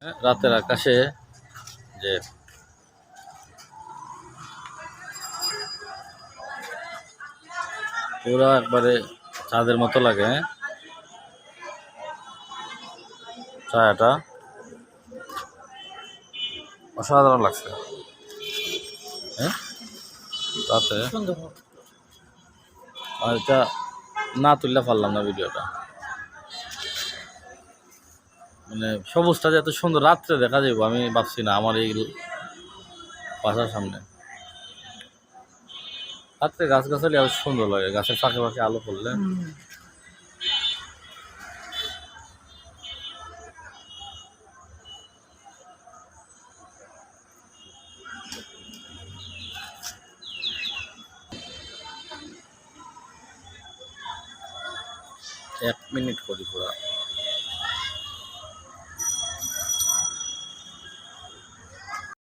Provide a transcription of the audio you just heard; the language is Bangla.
রাতের আকাশে যে পুরা একবারে চাঁদের মতো লাগে। ছায়াটা অসাধারণ লাগছে। হ্যাঁ, রাতে আর এটা না তুললে পারলাম না ভিডিওটা। মানে সবুজটা যে এত সুন্দর রাত্রে দেখা যাবো আমি ভাবছি না আমার এই বাসার সামনে। রাত্রে গাছগাছালি আরো সুন্দর লাগে, গাছের ফাঁকে ফাঁকে আলো পড়লে। 1 মিনিট করি পুরা।